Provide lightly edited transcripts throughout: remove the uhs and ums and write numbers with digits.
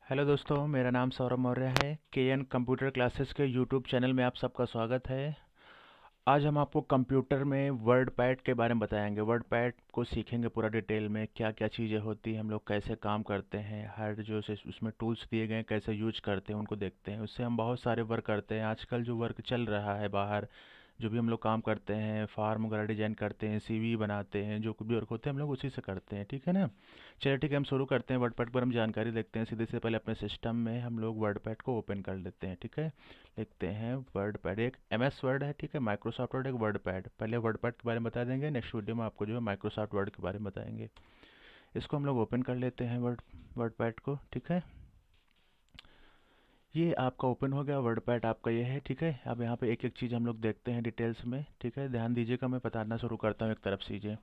Hello दोस्तों, मेरा नाम सौरभ मौर्य है। के एन कंप्यूटर क्लासेस के यूट्यूब चैनल में आप सबका स्वागत है। आज हम आपको कंप्यूटर में वर्ड पैड के बारे में बताएंगे। वर्ड पैड को सीखेंगे पूरा डिटेल में, क्या क्या चीज़ें होती हैं, हम लोग कैसे काम करते हैं, हर जो से उसमें टूल्स दिए गए हैं कैसे यूज करते हैं उनको देखते हैं। उससे हम बहुत सारे वर्क करते हैं। आजकल जो वर्क चल रहा है बाहर, जो भी हम लोग काम करते हैं, फार्म वगैरह डिजाइन करते हैं, सीवी बनाते हैं, जो कुछ भी वर्क होते हैं हम लोग उसी से करते हैं। ठीक है ना। चलिए ठीक है, हम शुरू करते हैं। वर्डपैड पर हम जानकारी देखते हैं। सीधे से पहले अपने सिस्टम में हम लोग वर्डपैड को ओपन कर लेते हैं। ठीक है, लिखते हैं वर्डपैड। एक एमएस वर्ड है, ठीक है, माइक्रोसॉफ्ट वर्ड, एक वर्डपैड। पहले वर्डपैड के बारे में बता देंगे, नेक्स्ट वीडियो में आपको जो है माइक्रोसॉफ्ट वर्ड के बारे में बताएंगे। इसको हम लोग ओपन कर लेते हैं वर्डपैड को। ठीक है, ये आपका ओपन हो गया। वर्डपैड आपका ये है। ठीक है, अब यहाँ पे एक एक चीज़ हम लोग देखते हैं डिटेल्स में। ठीक है, ध्यान दीजिएगा, मैं बताना शुरू करता हूँ एक तरफ चीज़ें।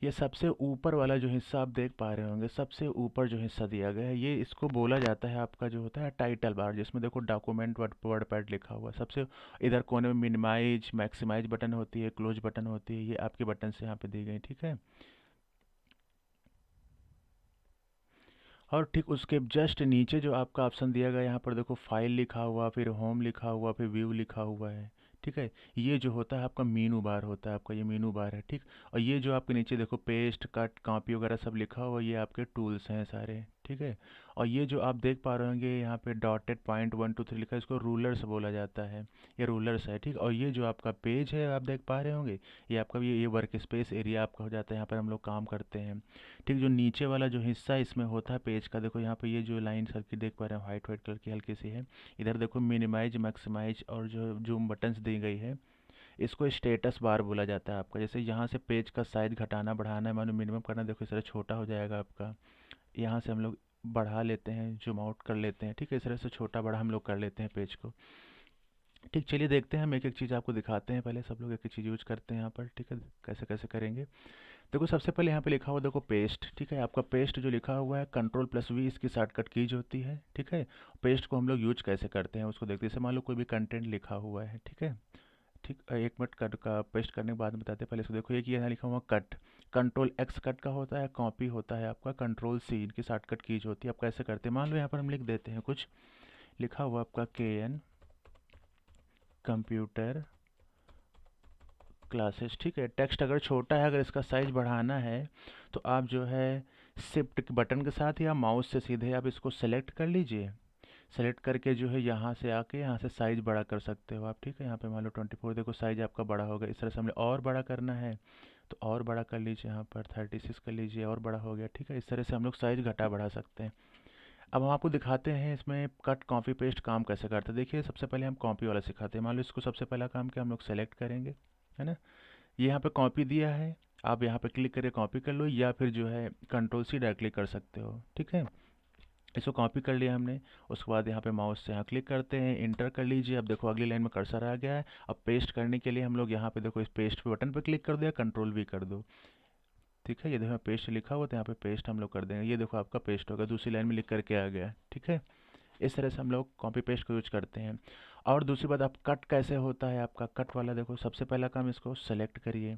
ये सबसे ऊपर वाला जो हिस्सा आप देख पा रहे होंगे, सबसे ऊपर जो हिस्सा दिया गया है, ये इसको बोला जाता है आपका जो होता है टाइटल बार, जिसमें देखो डॉक्यूमेंट वर्डपैड लिखा हुआ है। सबसे इधर कोने में मिनिमाइज मैक्सिमाइज बटन होती है, क्लोज बटन होती है, ये आपके बटन से यहाँ पे दी गई। ठीक है, और ठीक उसके जस्ट नीचे जो आपका ऑप्शन दिया गया है, यहाँ पर देखो फाइल लिखा हुआ, फिर होम लिखा हुआ, फिर व्यू लिखा हुआ है। ठीक है, ये जो होता है आपका मीनू बार होता है, आपका ये मीनू बार है। ठीक, और ये जो आपके नीचे देखो पेस्ट कट कॉपी वगैरह सब लिखा हुआ, ये आपके टूल्स हैं सारे। ठीक है, और ये जो आप देख पा रहे होंगे यहाँ पे डॉटेड पॉइंट 1 2 3 लिखा है, इसको रूलर्स बोला जाता है। ये रूलर्स है। ठीक, और ये जो आपका पेज है आप देख पा रहे होंगे, ये आपका ये वर्क स्पेस एरिया आपका हो जाता है, यहाँ पर हम लोग काम करते हैं। ठीक, जो नीचे वाला जो हिस्सा इसमें होता है पेज का, देखो यहाँ पे ये जो लाइन सर की देख पा रहे हैं, वाइट वाइट कलर की हल्की सी है। इधर देखो मिनिमाइज मैक्सिमाइज और जो जूम बटन्स दी गई है, इसको स्टेटस बार बोला जाता है आपका। जैसे यहाँ से पेज का साइज घटाना बढ़ाना है, मानो मिनिमम करना, देखो इस तरह छोटा हो जाएगा आपका। यहाँ से हम लोग बढ़ा लेते हैं, जूम आउट कर लेते हैं। ठीक है, इस तरह से छोटा बड़ा हम लोग कर लेते हैं पेज को। ठीक, चलिए देखते हैं, हम एक एक चीज़ आपको दिखाते हैं। पहले सब लोग एक एक चीज़ यूज करते हैं यहाँ पर। ठीक है, कैसे कैसे करेंगे। देखो सबसे पहले यहाँ पे लिखा हुआ देखो पेस्ट। ठीक है, आपका पेस्ट जो लिखा हुआ है कंट्रोल+V इसकी शॉर्टकट कीज होती है। ठीक है, पेस्ट को हम लोग यूज कैसे करते हैं उसको देखते हैं। जैसे मान लो कोई भी कंटेंट लिखा हुआ है, ठीक है, ठीक, एक मिनट कट का पेस्ट करने के बाद में बताते हैं। पहले इसको देखो, एक ये यहाँ लिखा हुआ कट, Ctrl+X कट का होता है, कॉपी होता है आपका Ctrl+C, इनकी शॉर्टकट कीज होती है। आप कैसे करते हैं, मान लो यहाँ पर हम लिख देते हैं कुछ लिखा हुआ आपका KN कंप्यूटर क्लासेस। ठीक है, टेक्स्ट अगर छोटा है, अगर इसका साइज बढ़ाना है तो आप जो है शिफ्ट बटन के साथ या माउस से सीधे आप इसको सेलेक्ट कर लीजिए। सेलेक्ट करके जो है यहाँ से आके यहाँ से साइज़ बड़ा कर सकते हो आप। ठीक है, यहाँ पे मान लो 24, देखो साइज़ आपका बड़ा होगा। इस तरह से हमने और बड़ा करना है तो और बड़ा कर लीजिए, यहाँ पर 36 कर लीजिए, और बड़ा हो गया। ठीक है, इस तरह से हम लोग साइज़ घटा बढ़ा सकते हैं। अब हम आपको दिखाते हैं इसमें कट कॉपी पेस्ट काम कैसे करते हैं। देखिए सबसे पहले हम कॉपी वाला सिखाते हैं। मान लो इसको सबसे पहला काम क्या, हम लोग सेलेक्ट करेंगे, है ना। ये यहाँ पे कॉपी दिया है, आप यहाँ पे क्लिक करके कॉपी कर लो, या फिर जो है Ctrl+C डायरेक्टली कर सकते हो। ठीक है, इसको कॉपी कर लिया हमने। उसके बाद यहाँ पे माउस से यहाँ क्लिक करते हैं, इंटर कर लीजिए। अब देखो अगली लाइन में कर्सर आ गया है। अब पेस्ट करने के लिए हम लोग यहाँ पे देखो इस पेस्ट पे बटन पे क्लिक कर दो या Ctrl+V कर दो। ठीक है, ये देखो पेस्ट लिखा हुआ, तो यहाँ पे पेस्ट हम लोग कर देंगे। ये देखो आपका पेस्ट होगा, दूसरी लाइन में लिख करके आ गया। ठीक है, इस तरह से हम लोग कॉपी पेस्ट को यूज करते हैं। और दूसरी बात, आप कट कैसे होता है आपका, कट वाला देखो सबसे पहला काम, इसको सेलेक्ट करिए।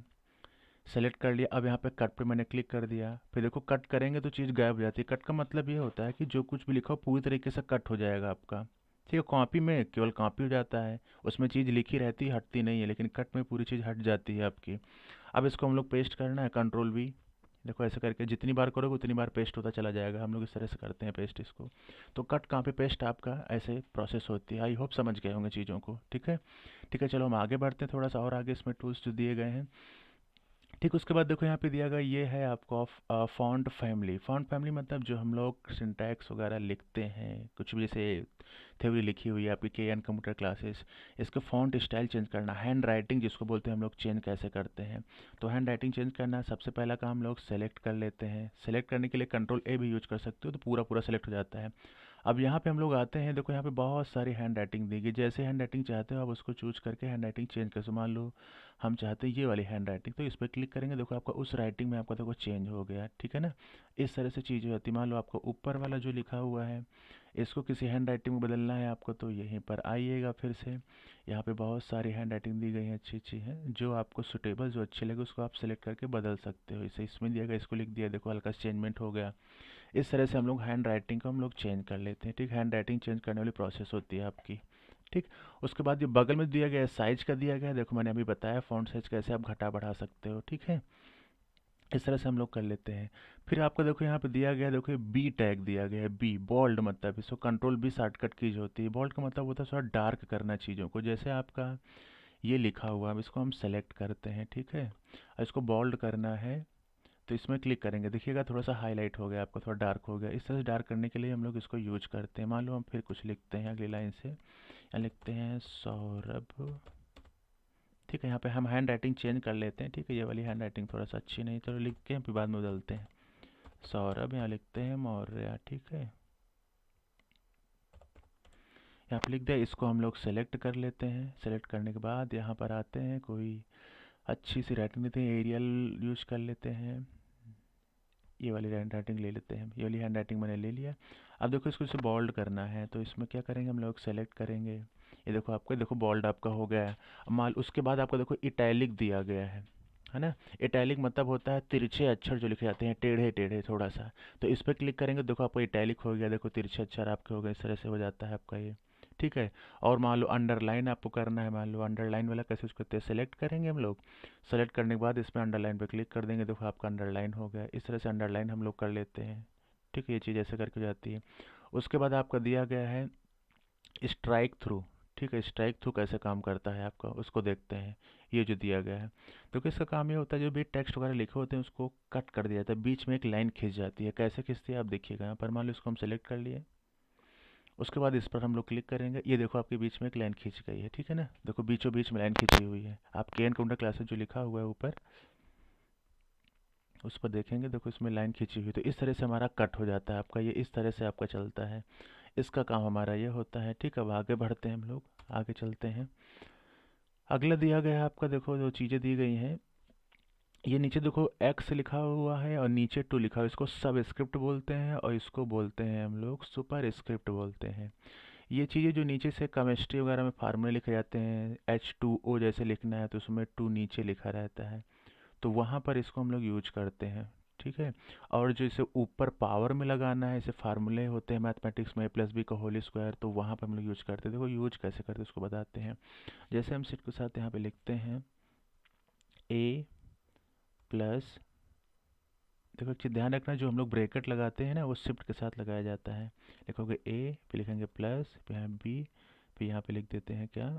सेलेक्ट कर लिया, अब यहाँ पे कट पे मैंने क्लिक कर दिया। फिर देखो कट करेंगे तो चीज़ गायब हो जाती है। कट का मतलब ये होता है कि जो कुछ भी लिखा हो पूरी तरीके से कट हो जाएगा आपका। ठीक है, कॉपी में केवल कॉपी हो जाता है, उसमें चीज़ लिखी रहती है, हटती नहीं है, लेकिन कट में पूरी चीज़ हट जाती है आपकी। अब इसको हम लोग पेस्ट करना है, Ctrl+V। देखो ऐसे करके जितनी बार करोगे उतनी बार पेस्ट होता चला जाएगा। हम लोग इस तरह से करते हैं पेस्ट इसको। तो कट कॉपी पेस्ट आपका ऐसे प्रोसेस होती है। आई होप समझ गए होंगे चीज़ों को। ठीक है, ठीक है, चलो हम आगे बढ़ते हैं थोड़ा सा और आगे, इसमें टूल्स जो दिए गए हैं। ठीक, उसके बाद देखो यहाँ पे दिया गया ये है आपको फॉन्ट फैमिली। फॉन्ट फैमिली मतलब जो हम लोग सिंटैक्स वगैरह लिखते हैं, कुछ भी जैसे थ्योरी लिखी हुई है आपकी KN कंप्यूटर क्लासेस, इसका फॉन्ट स्टाइल चेंज करना, हैंड राइटिंग जिसको बोलते हैं हम लोग, चेंज कैसे करते हैं। तो हैंड राइटिंग चेंज करना, सबसे पहला काम हम लोग सेलेक्ट कर लेते हैं। सेलेक्ट करने के लिए Ctrl+A भी यूज कर सकते हो, तो पूरा पूरा सेलेक्ट हो जाता है। अब यहाँ पे हम लोग आते हैं, देखो यहाँ पे बहुत सारी हैंड राइटिंग दी गई। जैसे हैंड राइटिंग चाहते हो आप उसको चूज करके हैंड राइटिंग चेंज कर। मान लो हम चाहते हैं ये वाली हैंड राइटिंग, तो इस पर क्लिक करेंगे, देखो आपका उस राइटिंग में आपका देखो चेंज हो गया। ठीक है ना, इस तरह से चीज़ें होती। मान लो आपको ऊपर वाला जो लिखा हुआ है इसको किसी हैंड राइटिंग में बदलना है आपको, तो यहीं पर आइएगा फिर से। यहाँ पे बहुत सारी हैंड राइटिंग दी गई है, अच्छी अच्छी है, जो आपको सुटेबल जो अच्छी लगे उसको आप सेलेक्ट करके बदल सकते हो। इसे इसमें दिया गया, इसको लिख दिया, देखो हल्का चेंजमेंट हो गया। इस तरह से हम लोग हैंड राइटिंग को हम लोग चेंज कर लेते हैं। ठीक, हैंड राइटिंग चेंज करने वाली प्रोसेस होती है आपकी। ठीक, उसके बाद ये बगल में दिया गया है साइज का दिया गया है, देखो मैंने अभी बताया फ़ॉन्ट साइज कैसे आप घटा बढ़ा सकते हो। ठीक है, इस तरह से हम लोग कर लेते हैं। फिर आपको देखो यहाँ पे दिया गया है, देखो ये बी टैग दिया गया है, बी बोल्ड, मतलब इसको कंट्रोल बी शॉर्टकट की जो होती है। बोल्ड का मतलब होता है थोड़ा डार्क करना चीज़ों को, जैसे आपका ये लिखा हुआ है, अब इसको हम सेलेक्ट करते हैं। ठीक है, और इसको बोल्ड करना है तो इसमें क्लिक करेंगे, देखिएगा थोड़ा सा हाईलाइट हो गया, आपको थोड़ा डार्क हो गया। इस तरह से डार्क करने के लिए हम लोग इसको यूज करते हैं। मान लो हम फिर कुछ लिखते हैं अगली लाइन से, यहाँ लिखते हैं सौरभ। ठीक है, यहाँ पे हम हैंड राइटिंग चेंज कर लेते हैं। ठीक है, ये वाली हैंड राइटिंग थोड़ा सा अच्छी नहीं, तो लिख के हम फिर बाद में बदलते हैं। सौरभ, यहाँ लिखते हैं मौर्य। ठीक है, यहाँ पे लिख दिया, इसको हम लोग सेलेक्ट कर लेते हैं। सेलेक्ट करने के बाद यहाँ पर आते हैं, कोई अच्छी सी राइटिंग लेते हैं, एरियल यूज कर लेते हैं। ये वाली हैंड राइटिंग ले लेते हैं, ये वाली हैंड राइटिंग मैंने ले लिया। अब देखो इसको इसे बोल्ड करना है, तो इसमें क्या करेंगे, हम लोग सेलेक्ट करेंगे। ये देखो आपको, देखो बोल्ड आपका हो गया है। अब मान उसके बाद आपको देखो इटैलिक दिया गया है ना। इटैलिक मतलब होता है तिरछे अक्षर जो लिखे जाते हैं, टेढ़े टेढ़े थोड़ा सा। तो इस पर क्लिक करेंगे, देखो आपको इटैलिक हो गया, देखो तिरछे अक्षर आपके हो गए, इस तरह से हो जाता है आपका ये। ठीक है, और मान लो अंडरलाइन आपको करना है, मान लो अंडरलाइन वाला कैसे उसको करते हैं, सेलेक्ट करेंगे हम लोग। सेलेक्ट करने के बाद इसमें अंडरलाइन पे क्लिक कर देंगे, देखो आपका अंडरलाइन हो गया। इस तरह से अंडरलाइन हम लोग कर लेते हैं। ठीक है, ये चीज़ ऐसे करके हो जाती है। उसके बाद आपका दिया गया है स्ट्राइक थ्रू। ठीक है, स्ट्राइक थ्रू कैसे काम करता है आपका, उसको देखते हैं। ये जो दिया गया है, क्योंकि इसका काम ये होता है जो भी टेक्स्ट वगैरह लिखे होते हैं उसको कट कर दिया जाता है, बीच में एक लाइन खींच जाती है। कैसे खींचती है आप देखिएगा, यहाँ पर मान लो इसको हम सेलेक्ट कर लिए। उसके बाद इस पर हम लोग क्लिक करेंगे, ये देखो आपके बीच में एक लाइन खींच गई है। ठीक है ना, देखो बीचों बीच में लाइन खींची हुई है। आप के एन काउंटर क्लासेस जो लिखा हुआ है ऊपर, उस पर देखेंगे, देखो इसमें लाइन खींची हुई, तो इस तरह से हमारा कट हो जाता है आपका, ये इस तरह से आपका चलता है। इसका काम हमारा ये होता है। ठीक है, अब आगे बढ़ते हैं, हम लोग आगे चलते हैं। अगला दिया गया है आपका, देखो जो चीज़ें दी गई हैं, ये नीचे देखो एक्स लिखा हुआ है और नीचे टू लिखा हुआ है, इसको सब स्क्रिप्ट बोलते हैं और इसको बोलते हैं हम लोग सुपर स्क्रिप्ट बोलते हैं। ये चीज़ें जो नीचे से केमिस्ट्री वगैरह में फार्मूले लिखे जाते हैं, H2O जैसे लिखना है तो उसमें टू नीचे लिखा रहता है, तो वहाँ पर इसको हम लोग यूज करते हैं। ठीक है, और जो इसे ऊपर पावर में लगाना है, इसे फार्मूले होते हैं मैथमेटिक्स में, A+B का होल स्क्वायर, तो वहाँ पर हम लोग यूज करते हैं। देखो यूज कैसे करते हैं उसको बताते हैं। जैसे हम सिट के साथ यहाँ पे लिखते हैं A प्लस, देखो एक चीज़ ध्यान रखना, जो हम लोग ब्रैकेट लगाते हैं ना वो शिफ्ट के साथ लगाया जाता है। लिखोगे A, फिर लिखेंगे प्लस, फिर यहाँ B, फिर यहाँ पे लिख देते हैं क्या,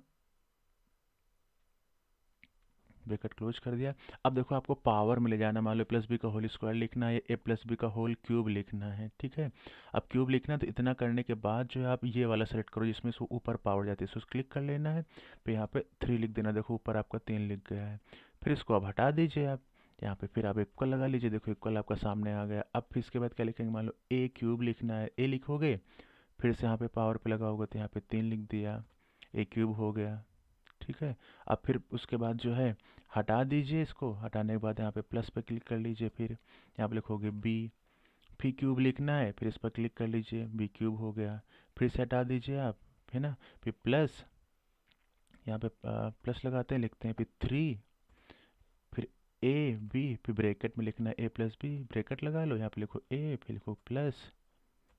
ब्रैकेट क्लोज कर दिया। अब देखो आपको पावर में ले जाना, मान लो A+B का होल स्क्वायर लिखना है, A+B का होल क्यूब लिखना है। ठीक है, अब क्यूब लिखना है तो इतना करने के बाद जो है आप ये वाला सेलेक्ट करो जिसमें से ऊपर पावर जाती है, उसको क्लिक कर लेना है। फिर यहाँ पे 3 लिख देना, देखो ऊपर आपका 3 लिख गया है। फिर इसको अब हटा दीजिए आप, यहाँ पे फिर आप इक्वल लगा लीजिए, देखो इक्वल आपका सामने आ गया। अब फिर इसके बाद क्या लिखेंगे, मान लो A क्यूब लिखना है, A लिखोगे, फिर से यहाँ पे पावर पे लगाओगे तो यहाँ पे 3 लिख दिया, A क्यूब हो गया। ठीक है, अब फिर उसके बाद जो है हटा दीजिए, इसको हटाने के बाद यहाँ पे प्लस पे क्लिक कर लीजिए, फिर यहाँ पे लिखोगे बी, फिर क्यूब लिखना है, फिर इस पर क्लिक कर लीजिए, बी क्यूब हो गया। फिर से हटा दीजिए आप, है ना, फिर प्लस, यहाँ पे प्लस लगाते हैं, लिखते हैं फिर 3, फिर ए बी, फिर ब्रैकेट में लिखना है A+B, ब्रैकेट लगा लो, यहाँ पे लिखो ए, फिर लिखो प्लस,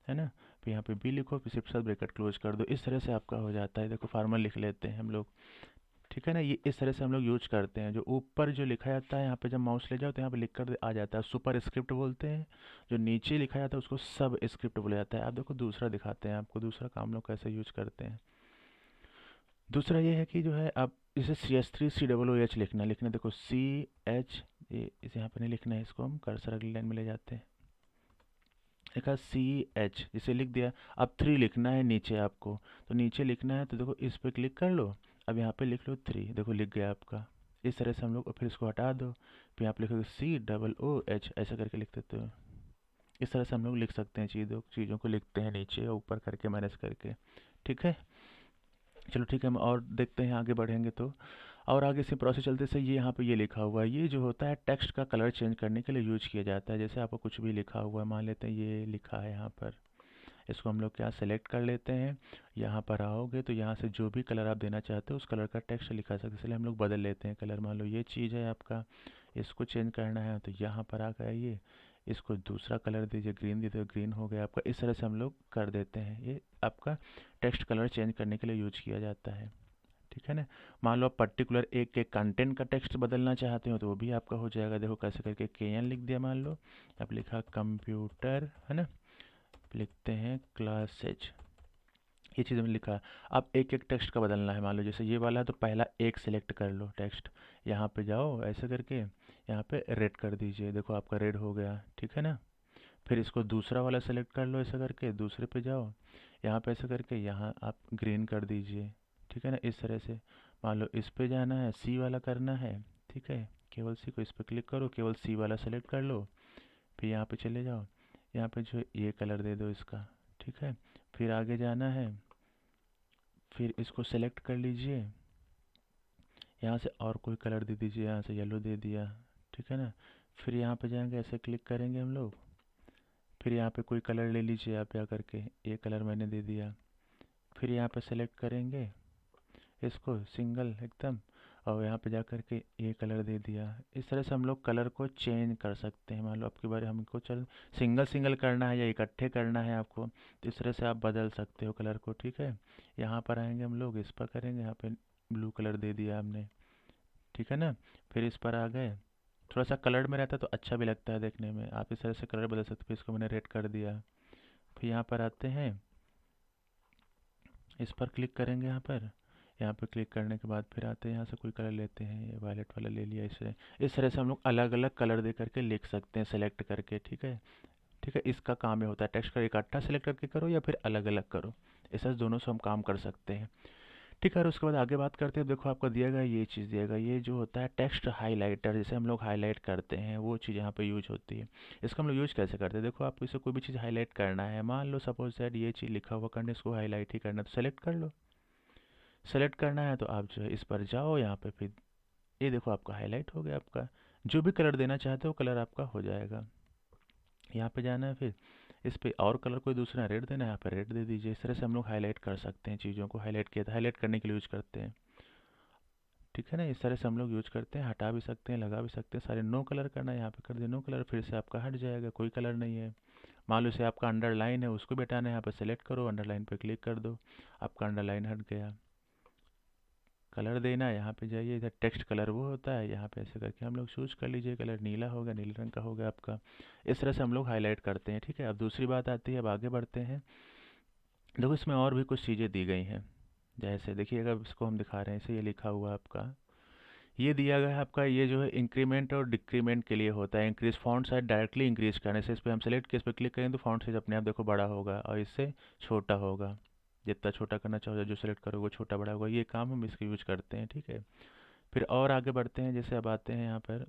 है ना, फिर यहाँ पे बी लिखो, फिर सिर्फ साथ ब्रैकेट क्लोज कर दो। इस तरह से आपका हो जाता है। देखो फार्मल लिख लेते हैं हम लोग। ठीक है ना, ये इस तरह से हम लोग यूज करते हैं। जो ऊपर जो लिखा जाता है यहाँ पे जब माउस ले जाओ तो यहाँ पे लिख कर आ जाता है, सुपर स्क्रिप्ट बोलते हैं। जो नीचे लिखा जाता है उसको सब स्क्रिप्ट बोला जाता है। आप देखो दूसरा दिखाते हैं आपको, दूसरा काम लोग कैसे यूज करते हैं। दूसरा ये है कि जो है आप इसे CH3COOH लिखना लिखना, देखो CH, ये इसे यहाँ पे नहीं लिखना है, इसको हम कर्सर अगली लाइन में ले जाते हैं। लिखा CH, जिसे लिख दिया। अब 3 लिखना है नीचे आपको, तो नीचे लिखना है तो देखो इस पर क्लिक कर लो, अब यहाँ पे लिख लो 3, देखो लिख गया आपका। इस तरह से हम लोग, फिर इसको हटा दो, फिर यहाँ पे लिखोगे COOH, ऐसा करके लिख देते हो। इस तरह से हम लोग लिख सकते हैं, चीज़ों चीज़ों को लिखते हैं नीचे और ऊपर करके मैनेज करके। ठीक है, चलो ठीक है, हम और देखते हैं, आगे बढ़ेंगे तो। और आगे से प्रोसेस चलते से ये यहाँ पे ये लिखा हुआ है, ये जो होता है टेक्स्ट का कलर चेंज करने के लिए यूज किया जाता है। जैसे आपको कुछ भी लिखा हुआ है, मान लेते हैं ये लिखा है यहाँ पर, इसको हम लोग क्या सेलेक्ट कर लेते हैं। यहाँ पर आओगे तो यहाँ से जो भी कलर आप देना चाहते हो उस कलर का टेक्स्ट लिखा सकते हैं, इसलिए हम लोग बदल लेते हैं कलर। मान लो ये चीज़ है आपका, इसको चेंज करना है तो यहाँ पर आ गया ये, इसको दूसरा कलर दीजिए, ग्रीन दीजिए, ग्रीन हो गया आपका। इस तरह से हम लोग कर देते हैं। ये आपका टेक्स्ट कलर चेंज करने के लिए यूज किया जाता है, ठीक है ना। मान लो आप पर्टिकुलर एक एक कंटेंट का टेक्स्ट बदलना चाहते हो तो वो भी आपका हो जाएगा। देखो कैसे करके, KN लिख दिया, मान लो आप लिखा कंप्यूटर, है ना, लिखते हैं क्लासेज, ये चीज़ हमने लिखा। अब एक एक टेक्स्ट का बदलना है, मान लो जैसे ये वाला है तो पहला एक सिलेक्ट कर लो टेक्स्ट, यहाँ पे जाओ ऐसे करके, यहाँ पे रेड कर दीजिए, देखो आपका रेड हो गया, ठीक है ना। फिर इसको दूसरा वाला सेलेक्ट कर लो ऐसा करके, दूसरे पे जाओ, यहाँ पे ऐसा करके यहाँ आप ग्रीन कर दीजिए, ठीक है ना। इस तरह से मान लो इस पे जाना है, सी वाला करना है, ठीक है, केवल सी को इस पे क्लिक करो, केवल सी वाला सेलेक्ट कर लो, फिर यहाँ पे चले जाओ, यहाँ पे जो ये कलर दे दो इसका, ठीक है। फिर आगे जाना है, फिर इसको सेलेक्ट कर लीजिए, यहाँ से और कोई कलर दे दीजिए, यहाँ से येलो दे दिया, ठीक है ना। फिर यहाँ पे जाएंगे, ऐसे क्लिक करेंगे हम लोग, फिर यहाँ पे कोई कलर ले लीजिए आप जा करके, ये कलर मैंने दे दिया। फिर यहाँ पे सेलेक्ट करेंगे इसको सिंगल एकदम, और यहाँ पे जा करके ये कलर दे दिया। इस तरह से हम लोग कलर को चेंज कर सकते हैं। मान लो आपकी बार हमको चल सिंगल सिंगल करना है या इकट्ठे करना है आपको, तो इस तरह से आप बदल सकते हो कलर को, ठीक है। यहाँ पर आएंगे हम लोग, इस पर करेंगे, यहाँ पे ब्लू कलर दे दिया हमने, ठीक है ना। फिर इस पर आ गए, थोड़ा सा कलर में रहता है तो अच्छा भी लगता है देखने में, आप इस तरह से कलर बदल सकते हो। इसको मैंने रेड कर दिया। फिर यहाँ पर आते हैं, इस पर क्लिक करेंगे, यहाँ पर क्लिक करने के बाद फिर आते हैं, यहाँ से कोई कलर लेते हैं, ये वायलेट वाला ले लिया। इस तरह से हम लोग अलग अलग कलर दे करके लिख सकते हैं सेलेक्ट करके, ठीक है। ठीक है, इसका काम ये होता है, टेक्स्ट का इकट्ठा सेलेक्ट करके करो या फिर अलग अलग करो, ऐसा दोनों से हम काम कर सकते हैं, ठीक है। और उसके बाद आगे बात करते हैं। देखो आपको दिया गया ये चीज़ दिया गया, ये जो होता है टेक्स्ट हाइलाइटर, जैसे हम लोग हाईलाइट करते हैं वो चीज़ यहाँ पे यूज होती है। इसका हम लोग यूज कैसे करते हैं, देखो आपको इसे कोई भी चीज़ हाईलाइट करना है, मान लो सपोज दैट ये चीज़ लिखा हुआ करने, इसको हाईलाइट ही करना है तो सेलेक्ट कर लो। सेलेक्ट करना है तो आप जो है इस पर जाओ, यहाँ पे फिर ये देखो आपका हाईलाइट हो गया, आपका जो भी कलर देना चाहते हो कलर आपका हो जाएगा। यहाँ पे जाना है, फिर इस पे और कलर कोई दूसरा रेड देना है, यहाँ पे रेड दे दीजिए। इस तरह से हम लोग हाईलाइट कर सकते हैं चीज़ों को, हाईलाइट किया था, हाईलाइट करने के लिए यूज़ करते हैं, ठीक है ना। इस तरह से हम लोग यूज करते हैं, हटा भी सकते हैं, लगा भी सकते हैं। सारे नो कलर करना है, यहाँ पे कर दिया नो कलर, फिर से आपका हट जाएगा, कोई कलर नहीं है। मान लो इसे आपका अंडरलाइन है, उसको भी हटाना है, यहाँ पे सेलेक्ट करो, अंडरलाइन पे क्लिक कर दो, आपका अंडरलाइन हट गया। कलर देना है, यहाँ पे जाइए, इधर टेक्स्ट कलर वो होता है, यहाँ पे ऐसे करके हम लोग चूज कर लीजिए, कलर नीला होगा, नीले रंग का होगा आपका। इस तरह से हम लोग हाईलाइट करते हैं, ठीक है। अब दूसरी बात आती है, अब आगे बढ़ते हैं। देखो इसमें और भी कुछ चीज़ें दी गई हैं, जैसे देखिएगा इसको हम दिखा रहे हैं, इसे ये लिखा हुआ आपका, ये दिया गया है आपका, ये जो है इंक्रीमेंट और डिक्रीमेंट के लिए होता है। Increase font size directly increase करने से, इस पर हम सेलेक्ट किए, इस पर क्लिक करें तो फॉन्ट साइज अपने आप देखो बड़ा होगा और इससे छोटा होगा। जितना छोटा करना चाहो, जो सेलेक्ट करोगे वो छोटा बड़ा होगा, ये काम हम इसका यूज करते हैं, ठीक है। फिर और आगे बढ़ते हैं, जैसे अब आते हैं यहाँ पर,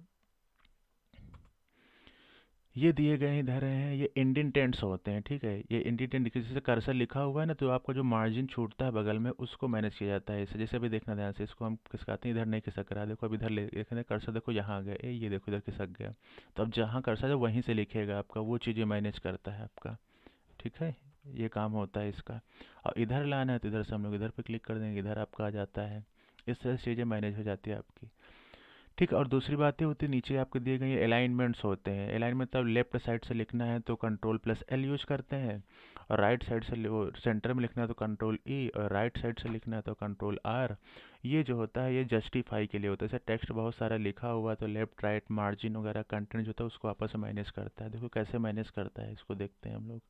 ये दिए गए इधर हैं, ये इंडेंटेंट्स होते हैं, ठीक है। ये इंडेंटेंट जैसे कर्सर लिखा हुआ है ना, तो आपका जो मार्जिन छूटता है बगल में उसको मैनेज किया जाता है इसे, जैसे अभी देखना ध्यान से, इसको हम खिसकाते हैं, इधर नहीं खिसक रहा, देखो अब इधर ले देखना, कर्सर देखो यहाँ आ गया, ये देखो इधर खिसक गया। तो अब जहाँ कर्सर है वहीं से लिखेगा आपका, वो चीज़ें मैनेज करता है आपका, ठीक है। ये काम होता है इसका। और इधर लाना है तो इधर से हम लोग इधर पे क्लिक कर देंगे, इधर आपका आ जाता है। इस तरह से चीज़ें मैनेज हो जाती है आपकी, ठीक है। और दूसरी बातें होती है, नीचे आपको दिए गए अलाइनमेंट्स होते हैं। अलाइनमेंट मतलब लेफ्ट साइड से लिखना है तो कंट्रोल+L यूज करते हैं, और राइट साइड से वो सेंटर में लिखना है तो कंट्रोल E, और राइट साइड से लिखना है तो कंट्रोल R। ये जो होता है ये जस्टिफाई के लिए होता है, जैसे टेक्स्ट बहुत सारा लिखा हुआ तो लेफ्ट राइट मार्जिन वगैरह कंटेंट जो होता है उसको आपस में मैनेज करता है। देखो कैसे मैनेज करता है, इसको देखते हैं हम लोग।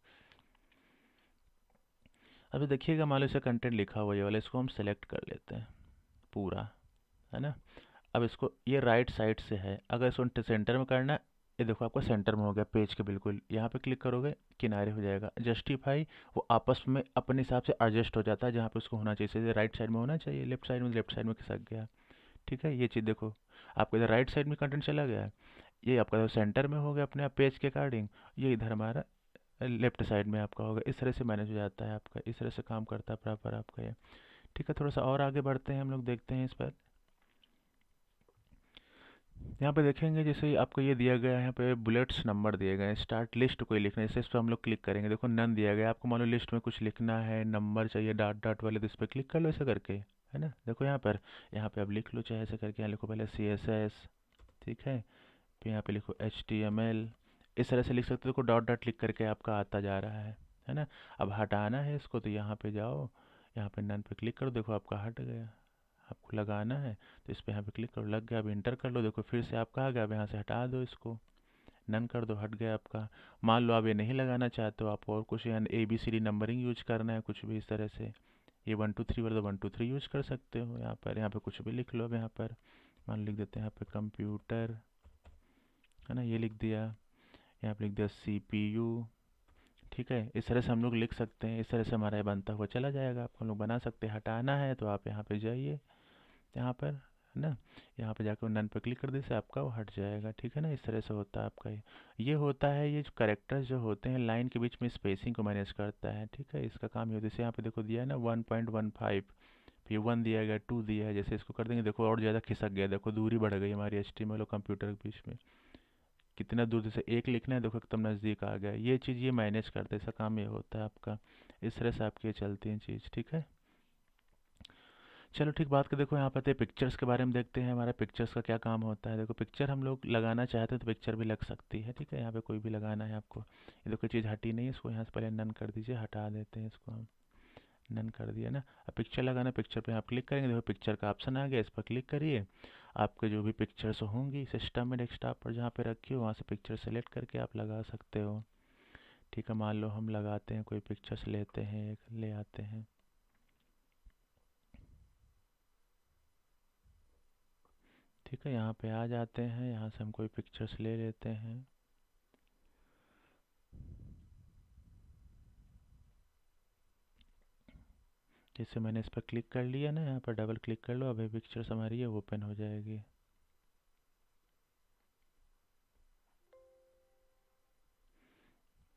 अभी देखिएगा, मान लो इसे कंटेंट लिखा हुआ है ये वाला, इसको हम सेलेक्ट कर लेते हैं पूरा, है ना। अब इसको, ये राइट साइड से है, अगर इसको सेंटर में करना है, ये देखो आपका सेंटर में हो गया पेज के बिल्कुल, यहाँ पे क्लिक करोगे किनारे हो जाएगा। जस्टिफाई वो आपस में अपने हिसाब से एडजस्ट हो जाता है, जहाँ पे उसको होना चाहिए, जैसे राइट साइड में होना चाहिए, लेफ्ट साइड में खिसक गया, ठीक है। ये चीज़ देखो, आपको इधर राइट साइड में कंटेंट चला गया है, ये आपका सेंटर में हो गया अपने आप पेज के अकॉर्डिंग, ये इधर हमारा लेफ्ट साइड में आपका होगा। इस तरह से मैनेज हो जाता है आपका, इस तरह से काम करता है प्रॉपर आपका ये, ठीक है। थोड़ा सा और आगे बढ़ते हैं हम लोग, देखते हैं इस पर। यहाँ पे देखेंगे जैसे आपको ये दिया गया है, यहाँ पे बुलेट्स नंबर दिए गए हैं, स्टार्ट लिस्ट कोई लिखना है, जैसे इस पर हम लोग क्लिक करेंगे, देखो नन दिया गया है। आपको मान लो लिस्ट में कुछ लिखना है, नंबर चाहिए डॉट डॉट वाले, तो इस पर क्लिक कर लो ऐसे करके, है ना। देखो यहाँ पे अब लिख लो चाहे ऐसे करके, यहाँ लिखो पहले CSS, ठीक है। फिर यहाँ पे लिखो HTML, इस तरह से लिख सकते हो, देखो डॉट डॉट लिख करके आपका आता जा रहा है ना। अब हटाना है इसको, तो यहाँ पे जाओ, यहाँ पे नन पे क्लिक करो, देखो आपका हट गया। आपको लगाना है तो इस पे यहाँ पे क्लिक करो, लग गया। अब इंटर कर लो, देखो फिर से आपका आ गया। अब यहाँ से हटा दो इसको, नन कर दो, हट गया आपका। मान लो आप ये नहीं लगाना चाहते हो, आप और कुछ यहाँ ABCD नंबरिंग यूज करना है कुछ भी इस तरह से, ये 1 2 3 वाला 1 2 3 यूज कर सकते हो। यहाँ पर कुछ भी लिख लो। अब यहाँ पर मान लिख देते हैं यहाँ पे कंप्यूटर, है ना, ये लिख दिया। यहाँ पे लिख दिया CPU। ठीक है, इस तरह से हम लोग लिख सकते हैं। इस तरह से हमारा ये बनता हुआ चला जाएगा। आप हम लोग बना सकते हैं। हटाना है तो आप यहाँ पे जाइए, यहाँ पर, है ना, यहाँ पे जाकर नन पर क्लिक कर दीजिए, आपका वो हट जाएगा। ठीक है ना, इस तरह से होता है आपका ये होता है। ये जो करेक्टर्स जो होते हैं लाइन के बीच में स्पेसिंग को मैनेज करता है। ठीक है, इसका काम ये होता है। जैसे यहाँ पे देखो दिया है ना 1.15, फिर 1 दिया गया, 2 दिया है। जैसे इसको कर देंगे, देखो और ज़्यादा खिसक गया, देखो दूरी बढ़ गई हमारी HTML और कंप्यूटर के बीच में। कितना दूर, जैसे एक लिखना है, देखो एकदम नज़दीक आ गया। ये चीज़ ये मैनेज करता है, इसका काम ये होता है आपका। इस तरह से आपकी ये चलती हैं चीज़। ठीक है, चलो ठीक। बात कर, देखो यहाँ पर पिक्चर्स के बारे में देखते हैं, हमारा पिक्चर्स का क्या काम होता है। देखो पिक्चर हम लोग लगाना चाहते हैं तो पिक्चर भी लग सकती है। ठीक है, यहाँ पे कोई भी लगाना है आपको। ये देखो चीज़ हटी नहीं है, इसको यहाँ से पहले नन कर दीजिए, हटा देते हैं इसको हम। नन कर दिया ना। अब पिक्चर लगाना, पिक्चर पे आप क्लिक करेंगे, देखो पिक्चर का ऑप्शन आ गया, इस पर क्लिक करिए। आपके जो भी पिक्चर्स होंगी सिस्टम में डेस्कटॉप पर जहाँ पे रखी हो, वहाँ से पिक्चर सेलेक्ट करके आप लगा सकते हो। ठीक है, मान लो हम लगाते हैं, कोई पिक्चर्स लेते हैं, एक ले आते हैं। ठीक है, यहाँ पे आ जाते हैं, यहाँ से हम कोई पिक्चर्स ले लेते हैं। जैसे मैंने इस पर क्लिक कर लिया ना, यहाँ पर डबल क्लिक कर लो, अभी पिक्चर्स हमारी ये ओपन हो जाएगी।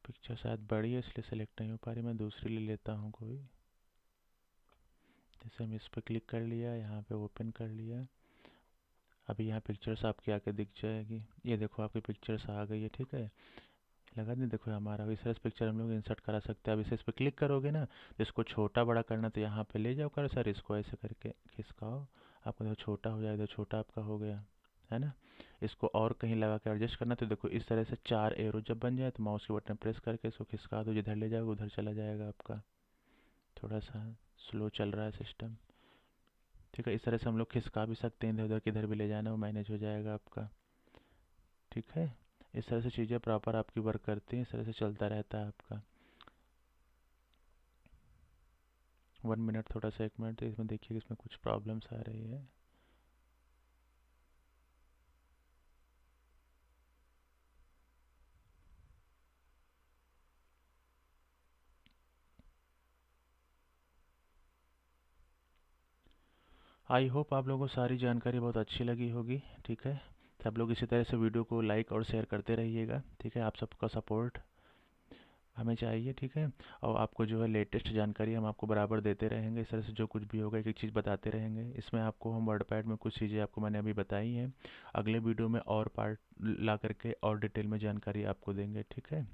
पिक्चर शायद बड़ी है इसलिए सेलेक्ट नहीं हो पा रही, मैं दूसरी ले लेता हूँ कोई। जैसे हम इस पर क्लिक कर लिया, यहाँ पे ओपन कर लिया। अभी यहाँ पिक्चर्स आपकी आके दिख जाएगी। ये देखो आपकी पिक्चर्स आ गई है। ठीक है, लगा नहीं, देखो हमारा इस तरह से पिक्चर हम लोग इंसर्ट करा सकते हैं। अब इसे इस पर क्लिक करोगे ना, तो इसको छोटा बड़ा करना तो यहाँ पे ले जाओ कर सर, इसको ऐसे करके खिसकाओ, आपका देखो छोटा हो जाएगा, छोटा आपका हो गया, है ना। इसको और कहीं लगा के एडजस्ट करना, तो देखो इस तरह से 4 एरो जब बन जाए तो माउस के बटन प्रेस करके इसको खिसका दो, जिधर ले जाओगे उधर चला जाएगा आपका। थोड़ा सा स्लो चल रहा है सिस्टम। ठीक है, इस तरह से हम लोग खिसका भी सकते हैं, इधर उधर किधर भी ले जाना वो मैनेज हो जाएगा आपका। ठीक है, इस तरह से चीज़ें प्रॉपर आपकी वर्क करती हैं, इस तरह से चलता रहता है आपका। 1 मिनट, थोड़ा सा 1 मिनट, तो इसमें देखिए इसमें कुछ प्रॉब्लम्स आ रही है। आई होप आप लोगों को सारी जानकारी बहुत अच्छी लगी होगी। ठीक है, तो आप लोग इसी तरह से वीडियो को लाइक और शेयर करते रहिएगा। ठीक है, आप सबका सपोर्ट हमें चाहिए। ठीक है, और आपको जो है लेटेस्ट जानकारी हम आपको बराबर देते रहेंगे। इस तरह से जो कुछ भी होगा एक एक चीज़ बताते रहेंगे। इसमें आपको हम वर्डपैड में कुछ चीज़ें आपको मैंने अभी बताई हैं, अगले वीडियो में और पार्ट ला करके और डिटेल में जानकारी आपको देंगे। ठीक है,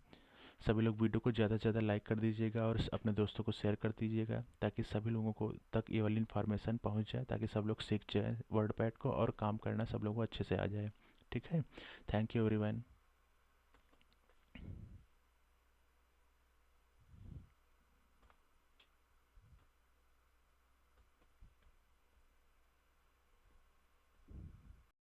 सभी लोग वीडियो को ज़्यादा से ज़्यादा लाइक कर दीजिएगा और अपने दोस्तों को शेयर कर दीजिएगा, ताकि सभी लोगों को तक ये वाली इन्फॉर्मेशन पहुंच जाए, ताकि सब लोग सीख जाए वर्डपैड को और काम करना सब लोगों को अच्छे से आ जाए। ठीक है, थैंक यू एवरीवन।